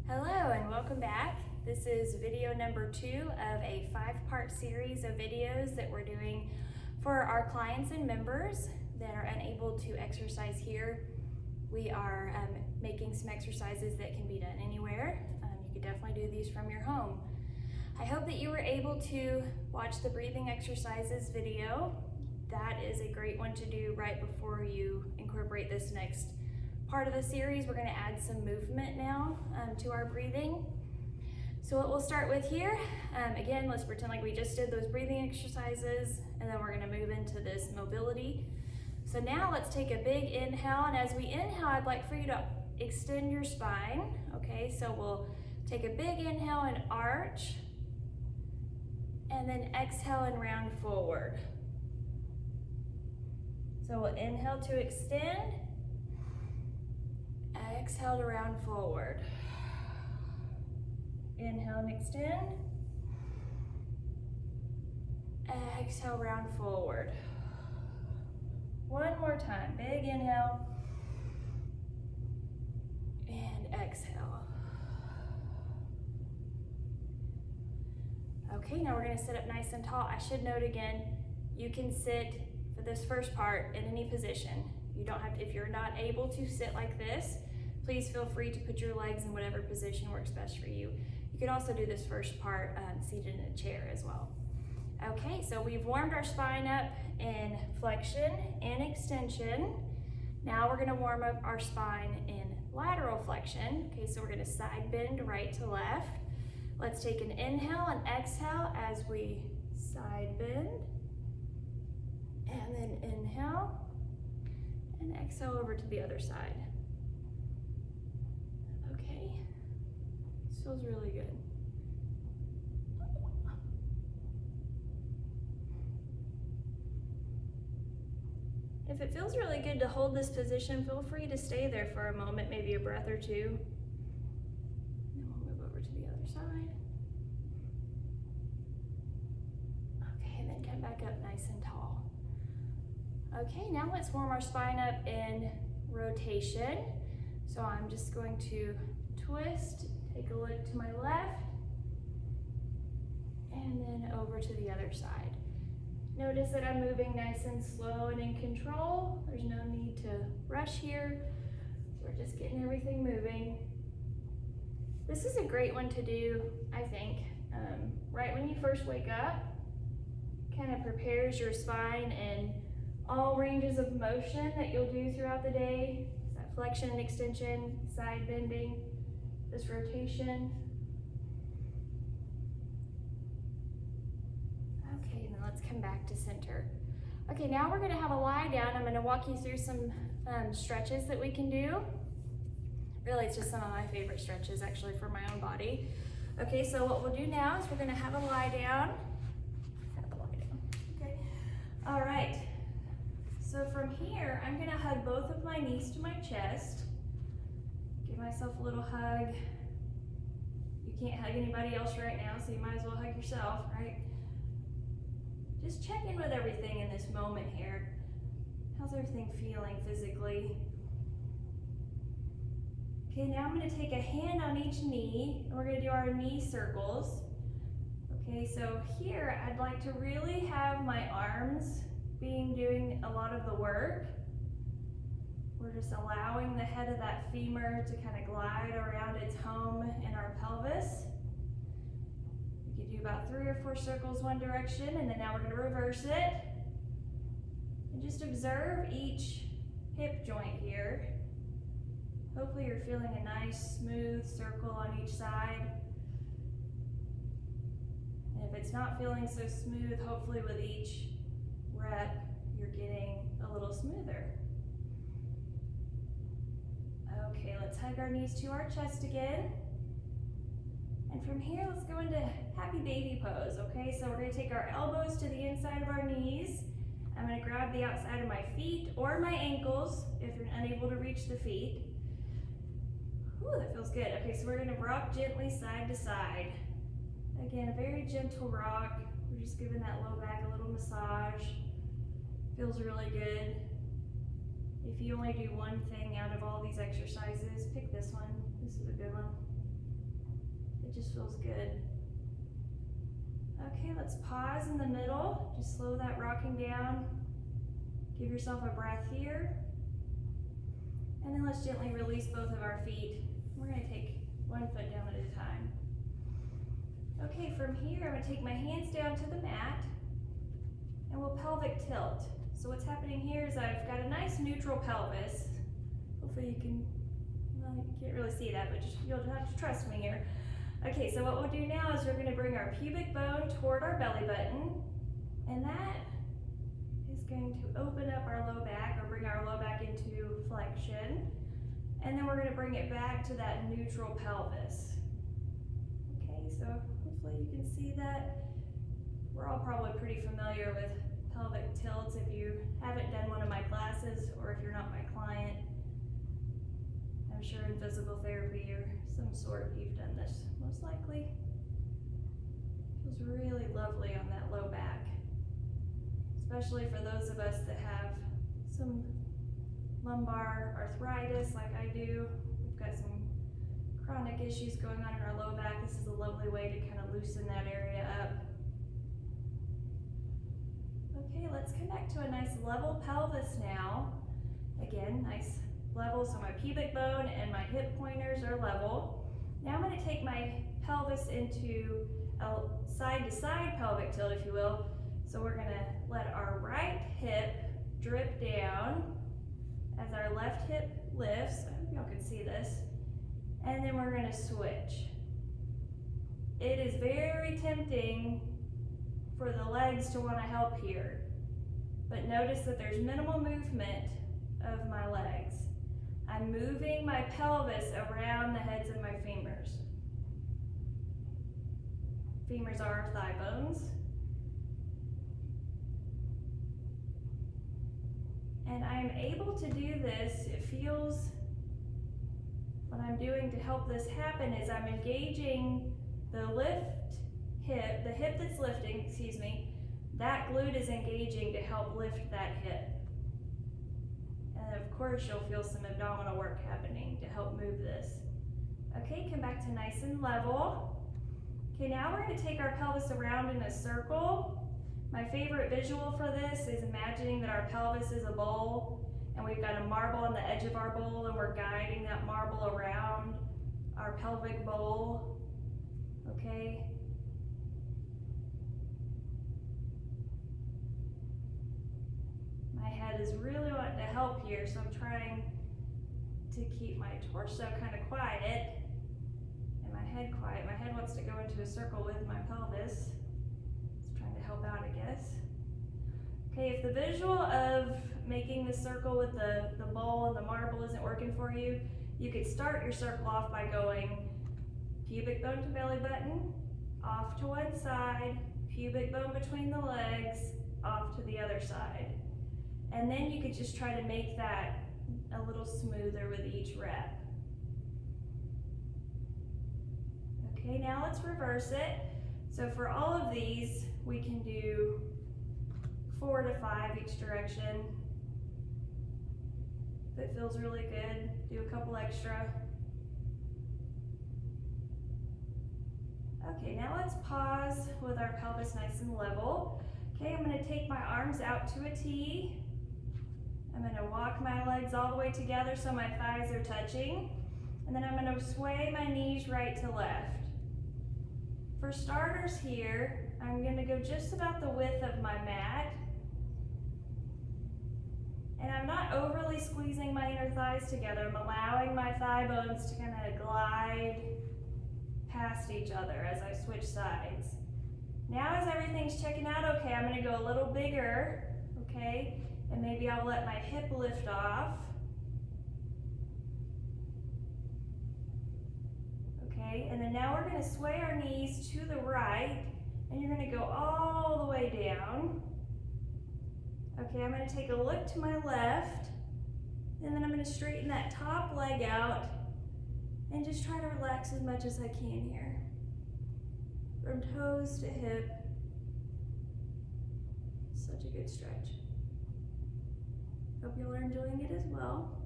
Hello and welcome back. This is video number 2 of a 5-part series of videos that we're doing for our clients and members that are unable to exercise here. We are making some exercises that can be done anywhere. You could definitely do these from your home. I hope that you were able to watch the breathing exercises video. That is a great one to do right before you incorporate this next part of the series. We're going to add some movement now to our breathing. So what we'll start with here, again, let's pretend like we just did those breathing exercises, and then we're going to move into this mobility. So now let's take a big inhale, and as we inhale, I'd like for you to extend your spine. Okay, so we'll take a big inhale and arch, and then exhale and round forward. So we'll inhale to extend, exhale to round forward. Inhale and extend. Exhale, round forward. One more time. Big inhale. And exhale. Okay, now we're going to sit up nice and tall. I should note again, you can sit for this first part in any position. You don't have to, if you're not able to sit like this, please feel free to put your legs in whatever position works best for you. You could also do this first part seated in a chair as well. Okay, so we've warmed our spine up in flexion and extension. Now we're gonna warm up our spine in lateral flexion. Okay, so we're gonna side bend right to left. Let's take an inhale and exhale as we side bend. And then inhale and exhale over to the other side. Feels really good. If it feels really good to hold this position, feel free to stay there for a moment, maybe a breath or two. And then we'll move over to the other side. Okay, and then come back up nice and tall. Okay, now let's warm our spine up in rotation. So I'm just going to twist. Take a look to my left, and then over to the other side. Notice that I'm moving nice and slow and in control. There's no need to rush here. We're just getting everything moving. This is a great one to do, I think, right when you first wake up. Kind of prepares your spine in all ranges of motion that you'll do throughout the day. That flexion and extension, side bending, this rotation. Okay, and then let's come back to center. Okay, now we're gonna have a lie down. I'm gonna walk you through some stretches that we can do. Really, it's just some of my favorite stretches actually for my own body. Okay, so what we'll do now is we're gonna have a lie down. Okay, all right. So from here, I'm gonna hug both of my knees to my chest. Give myself a little hug. You can't hug anybody else right now, so you might as well hug yourself, right? Just check in with everything in this moment here. How's everything feeling physically? Okay, now I'm gonna take a hand on each knee, and we're gonna do our knee circles. Okay, so here I'd like to really have my arms doing a lot of the work. We're just allowing the head of that femur to kind of glide around its home in our pelvis. You could do about 3 or 4 circles one direction, and then now we're going to reverse it. And just observe each hip joint here. Hopefully you're feeling a nice smooth circle on each side. And if it's not feeling so smooth, hopefully with each rep, you're getting a little smoother. Okay, let's hug our knees to our chest again. And from here, let's go into happy baby pose, okay? So we're gonna take our elbows to the inside of our knees. I'm gonna grab the outside of my feet or my ankles if you're unable to reach the feet. Ooh, that feels good. Okay, so we're gonna rock gently side to side. Again, a very gentle rock. We're just giving that low back a little massage. Feels really good. If you only do one thing out of all these exercises, pick this one. This is a good one. feels good. Okay, let's pause in the middle. Just slow that rocking down. Give yourself a breath here. And then let's gently release both of our feet. We're gonna take one foot down at a time. Okay, from here, I'm gonna take my hands down to the mat and we'll pelvic tilt. So what's happening here is I've got a nice neutral pelvis. Hopefully you can, well, you can't really see that, but you'll have to trust me here. Okay, so what we'll do now is we're gonna bring our pubic bone toward our belly button, and that is going to open up our low back or bring our low back into flexion. And then we're gonna bring it back to that neutral pelvis. Okay, so hopefully you can see that. We're all probably pretty familiar with pelvic tilts if you haven't done one of my classes or if you're not my client. I'm sure in physical therapy or some sort you've done this, most likely. Feels really lovely on that low back, especially for those of us that have some lumbar arthritis like I do. We've got some chronic issues going on in our low back. This is a lovely way to kind of loosen that area up. Okay, let's connect to a nice level pelvis now. Again, nice level, so my pubic bone and my hip pointers are level. Now I'm going to take my pelvis into a side-to-side pelvic tilt, if you will. So we're going to let our right hip drip down as our left hip lifts. I hope y'all can see this. And then we're going to switch. It is very tempting for the legs to want to help here, but notice that there's minimal movement of my legs. I'm moving my pelvis around the heads of my femurs. Femurs are our thigh bones. And I'm able to do this. It feels, what I'm doing to help this happen is I'm engaging the hip, the hip that's lifting, excuse me, that glute is engaging to help lift that hip. And of course you'll feel some abdominal work happening to help move this. Okay, come back to nice and level. Okay, now we're going to take our pelvis around in a circle. My favorite visual for this is imagining that our pelvis is a bowl and we've got a marble on the edge of our bowl and we're guiding that marble around our pelvic bowl. Okay. My head is really wanting to help here, so I'm trying to keep my torso kind of quiet and my head quiet. My head wants to go into a circle with my pelvis. It's trying to help out, I guess. Okay, if the visual of making the circle with the bowl and the marble isn't working for you, you could start your circle off by going pubic bone to belly button, off to one side, pubic bone between the legs, off to the other side. And then you could just try to make that a little smoother with each rep. Okay, now let's reverse it. So for all of these, we can do 4 to 5 each direction. If it feels really good, do a couple extra. Okay, now let's pause with our pelvis nice and level. Okay, I'm going to take my arms out to a T. I'm going to walk my legs all the way together so my thighs are touching. And then I'm going to sway my knees right to left. For starters here, I'm going to go just about the width of my mat. And I'm not overly squeezing my inner thighs together. I'm allowing my thigh bones to kind of glide past each other as I switch sides. Now as everything's checking out okay, I'm going to go a little bigger, okay? And maybe I'll let my hip lift off. Okay, and then now we're going to sway our knees to the right, and you're going to go all the way down. Okay, I'm going to take a look to my left, and then I'm going to straighten that top leg out and just try to relax as much as I can here. From toes to hip. Such a good stretch. Hope you're enjoying it as well.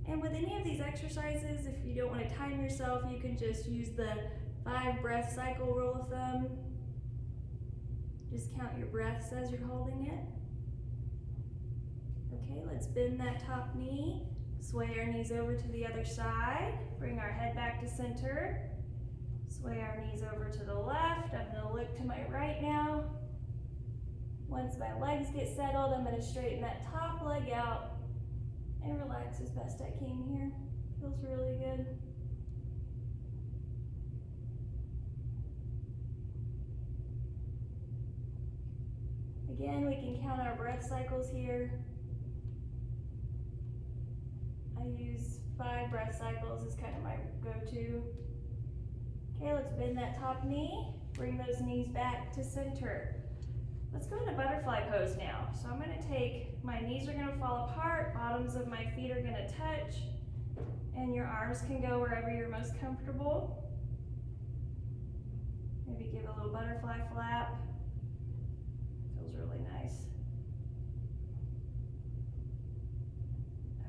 And with any of these exercises, if you don't want to time yourself, you can just use the 5 breath cycle rule of thumb. Just count your breaths as you're holding it. Okay, let's bend that top knee. Sway our knees over to the other side. Bring our head back to center. Sway our knees over to the left. I'm going to look to my right now. Once my legs get settled, I'm going to straighten that top leg out and relax as best I can here. Feels really good. Again, we can count our breath cycles here. I use 5 breath cycles as kind of my go-to. Okay, let's bend that top knee. Bring those knees back to center. Let's go into butterfly pose now. So I'm going to take, my knees are going to fall apart, bottoms of my feet are going to touch, and your arms can go wherever you're most comfortable. Maybe give a little butterfly flap. Feels really nice.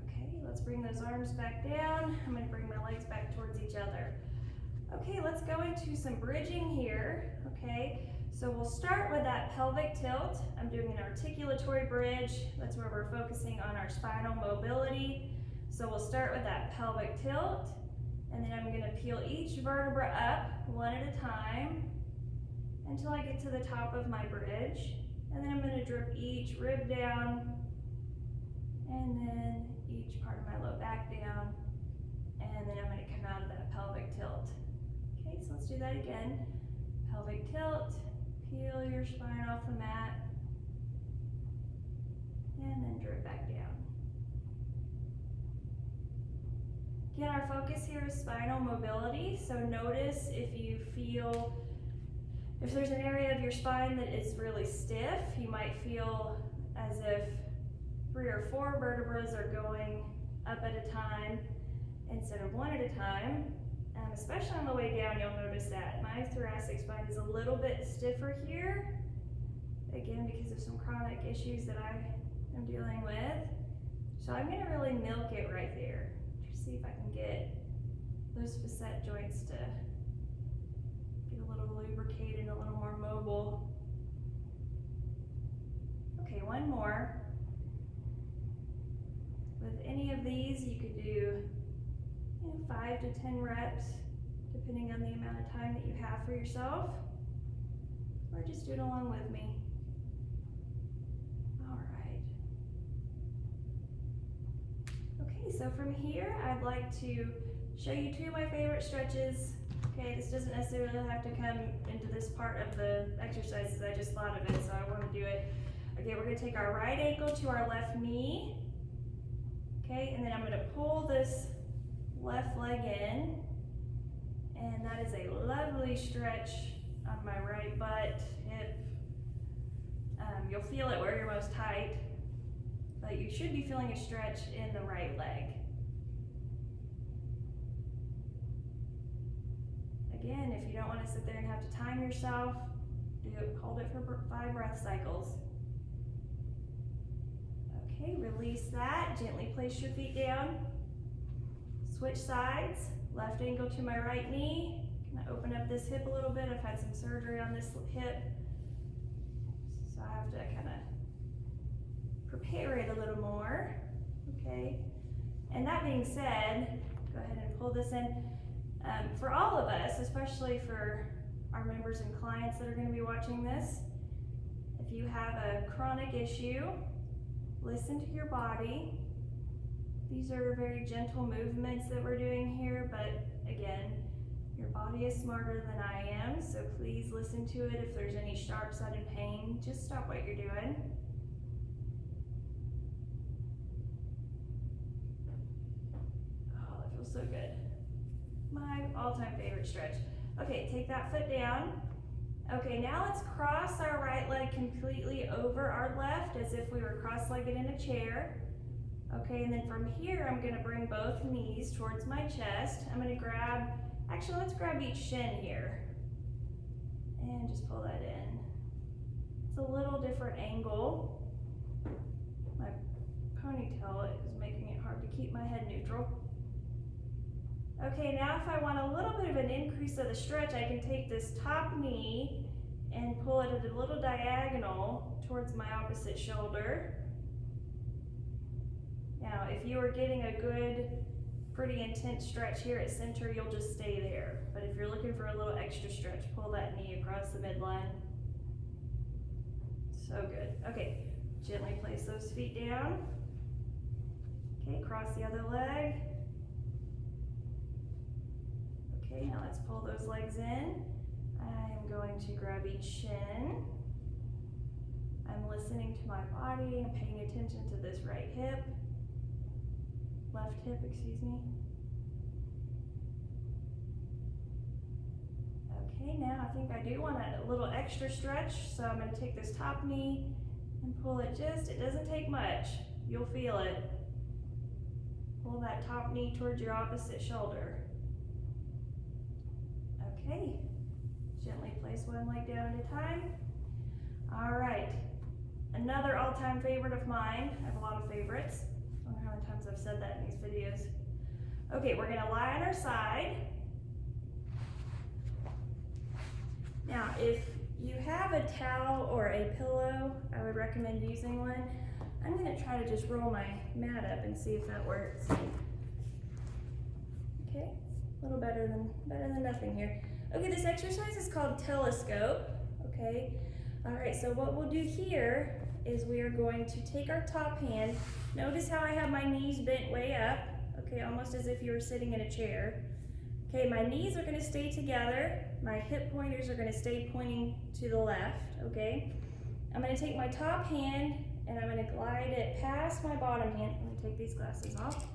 Okay, let's bring those arms back down. I'm going to bring my legs back towards each other. Okay, let's go into some bridging here, okay? So we'll start with that pelvic tilt. I'm doing an articulatory bridge. That's where we're focusing on our spinal mobility. So we'll start with that pelvic tilt, and then I'm going to peel each vertebra up one at a time until I get to the top of my bridge. And then I'm going to drip each rib down, and then each part of my low back down, and then I'm going to come out of that pelvic tilt. Okay, so let's do that again. Pelvic tilt. Peel your spine off the mat, and then drip back down. Again, our focus here is spinal mobility, so notice if you feel, if there's an area of your spine that is really stiff, you might feel as if 3 or 4 vertebrae are going up at a time instead of one at a time. Especially on the way down, you'll notice that my thoracic spine is a little bit stiffer here, again because of some chronic issues that I am dealing with. So I'm going to really milk it right there to see if I can get those facet joints to get a little lubricated, a little more mobile. Okay, one more. With any of these, you could do 5 to 10 reps, depending on the amount of time that you have for yourself, or just do it along with me. All right. Okay, so from here, I'd like to show you 2 of my favorite stretches. Okay, this doesn't necessarily have to come into this part of the exercises. I just thought of it, so I want to do it. Okay, we're going to take our right ankle to our left knee. Okay, and then I'm going to pull this left leg in, and that is a lovely stretch on my right butt, hip. You'll feel it where you're most tight, but you should be feeling a stretch in the right leg. Again, if you don't want to sit there and have to time yourself, hold it for 5 breath cycles. Okay, release that, gently place your feet down. Switch sides, left ankle to my right knee. Kind of open up this hip a little bit. I've had some surgery on this hip, so I have to kind of prepare it a little more. Okay, and that being said, go ahead and pull this in. For all of us, especially for our members and clients that are going to be watching this, if you have a chronic issue, listen to your body. These are very gentle movements that we're doing here, but again, your body is smarter than I am, so please listen to it. If there's any sharp sudden pain, just stop what you're doing. Oh, that feels so good. My all-time favorite stretch. Okay, take that foot down. Okay, now let's cross our right leg completely over our left as if we were cross-legged in a chair. Okay, and then from here, I'm going to bring both knees towards my chest. I'm going to grab, actually, let's grab each shin here and just pull that in. It's a little different angle. My ponytail is making it hard hard to keep my head neutral. Okay, now if I want a little bit of an increase of the stretch, I can take this top knee and pull it at a little diagonal towards my opposite shoulder. Now, if you are getting a good, pretty intense stretch here at center, you'll just stay there. But if you're looking for a little extra stretch, pull that knee across the midline. So good. Okay, gently place those feet down. Okay, cross the other leg. Okay, now let's pull those legs in. I'm going to grab each shin. I'm listening to my body. I'm paying attention to this right hip. Left hip, excuse me. Okay, now I think I do want a little extra stretch, so I'm going to take this top knee and pull it it doesn't take much. You'll feel it. Pull that top knee towards your opposite shoulder. Okay, gently place one leg down at a time. All right, another all-time favorite of mine. I have a lot of favorites. I don't know how many times I've said that in these videos. Okay, we're gonna lie on our side. Now, if you have a towel or a pillow, I would recommend using one. I'm gonna try to just roll my mat up and see if that works. Okay, a little better than nothing here. Okay, this exercise is called telescope, okay? All right, so what we'll do here is we are going to take our top hand. Notice how I have my knees bent way up, okay, almost as if you were sitting in a chair. Okay, my knees are gonna stay together. My hip pointers are gonna stay pointing to the left, okay? I'm gonna take my top hand and I'm gonna glide it past my bottom hand. Let me take these glasses off.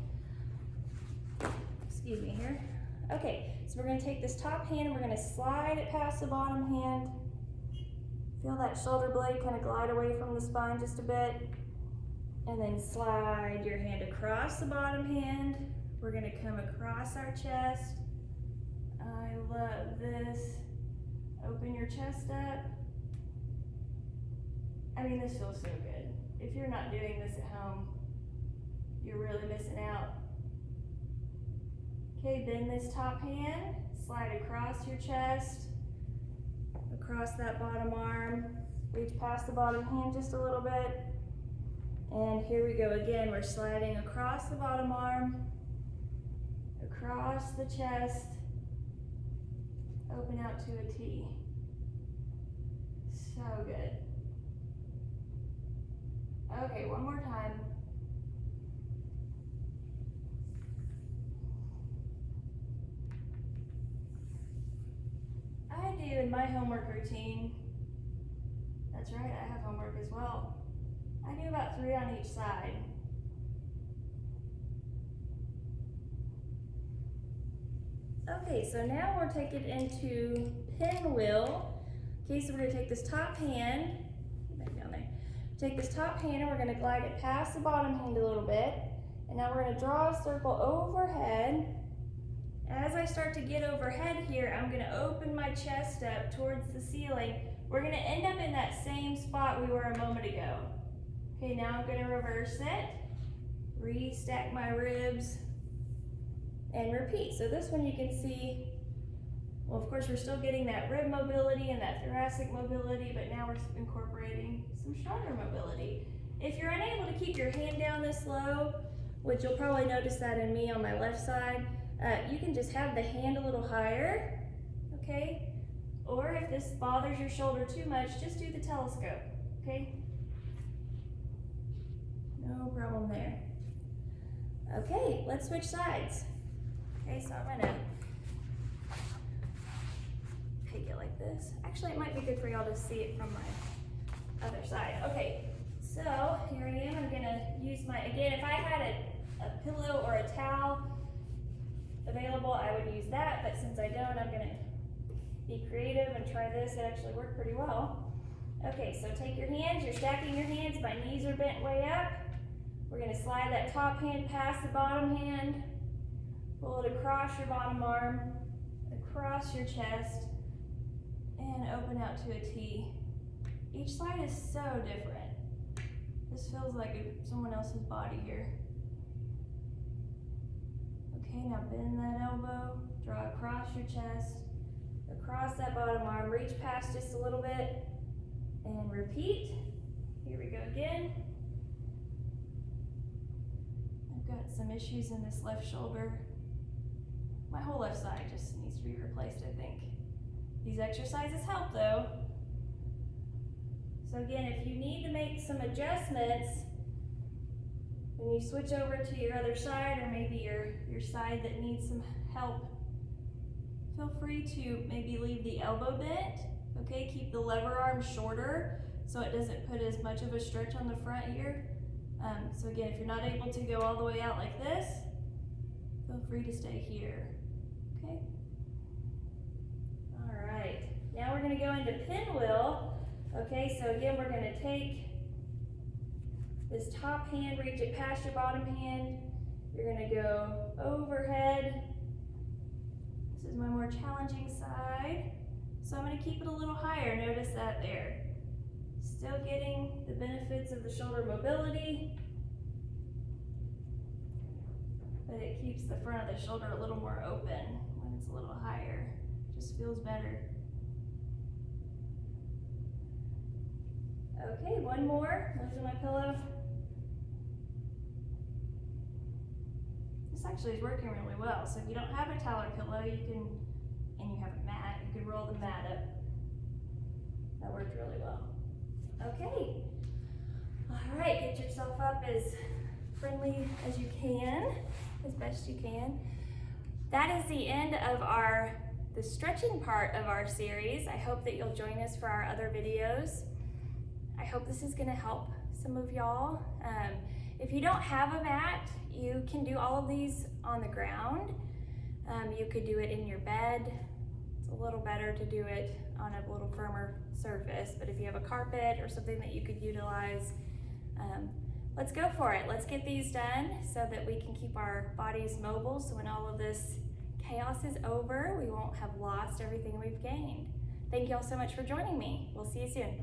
Excuse me here. Okay, so we're gonna take this top hand and we're gonna slide it past the bottom hand. Feel that shoulder blade kind of glide away from the spine just a bit. And then slide your hand across the bottom hand. We're gonna come across our chest. I love this. Open your chest up. I mean, this feels so good. If you're not doing this at home, you're really missing out. Okay, bend this top hand, slide across your chest, across that bottom arm, reach past the bottom hand just a little bit. And here we go again, we're sliding across the bottom arm, across the chest, open out to a T. So good. Okay, one more time. I do in my homework routine, that's right, I have homework as well. I do about 3 on each side. Okay, so now we'll take it into pinwheel. Okay, so we're gonna take this top hand, back down there. Take this top hand and we're gonna glide it past the bottom hand a little bit. And now we're gonna draw a circle overhead. As I start to get overhead here, I'm gonna open my chest up towards the ceiling. We're gonna end up in that same spot we were a moment ago. Okay, now I'm gonna reverse it, restack my ribs, and repeat. So this one you can see, well, of course we're still getting that rib mobility and that thoracic mobility, but now we're incorporating some shoulder mobility. If you're unable to keep your hand down this low, which you'll probably notice that in me on my left side, you can just have the hand a little higher, okay? Or if this bothers your shoulder too much, just do the telescope, okay? No problem there. Okay, let's switch sides. Okay, so I'm gonna take it like this. Actually, it might be good for y'all to see it from my other side. Okay, so here I am. I'm gonna use my, again, if I had a pillow or a towel available, I would use that, but since I don't, I'm gonna be creative and try this. It actually worked pretty well. Okay, so take your hands, you're stacking your hands, my knees are bent way up. We're gonna slide that top hand past the bottom hand, pull it across your bottom arm, across your chest, and open out to a T. Each side is so different. This feels like someone else's body here. Okay, now bend that elbow, draw across your chest, across that bottom arm, reach past just a little bit, and repeat. Here we go again. I've got some issues in this left shoulder. My whole left side just needs to be replaced, I think. These exercises help though. So again, if you need to make some adjustments, when you switch over to your other side, or maybe your side that needs some help, feel free to maybe leave the elbow bent. Okay, keep the lever arm shorter so it doesn't put as much of a stretch on the front here. So again, if you're not able to go all the way out like this, feel free to stay here. Okay. All right. Now we're going to go into pinwheel. Okay, so again, we're going to take this top hand, reach it past your bottom hand. You're going to go overhead. This is my more challenging side. So I'm going to keep it a little higher. Notice that there. Still getting the benefits of the shoulder mobility, but it keeps the front of the shoulder a little more open when it's a little higher. Just feels better. Okay, one more. Losing my pillow. This actually is working really well. So if you don't have a taller pillow, you can, and you have a mat, you can roll the mat up. That worked really well. Okay. All right, get yourself up as friendly as you can, as best you can. That is the end of the stretching part of our series. I hope that you'll join us for our other videos. I hope this is going to help some of y'all. If you don't have a mat, you can do all of these on the ground. You could do it in your bed. It's a little better to do it on a little firmer surface, but if you have a carpet or something that you could utilize, let's go for it. Let's get these done so that we can keep our bodies mobile, so when all of this chaos is over, we won't have lost everything we've gained. Thank you all so much for joining me. We'll see you soon.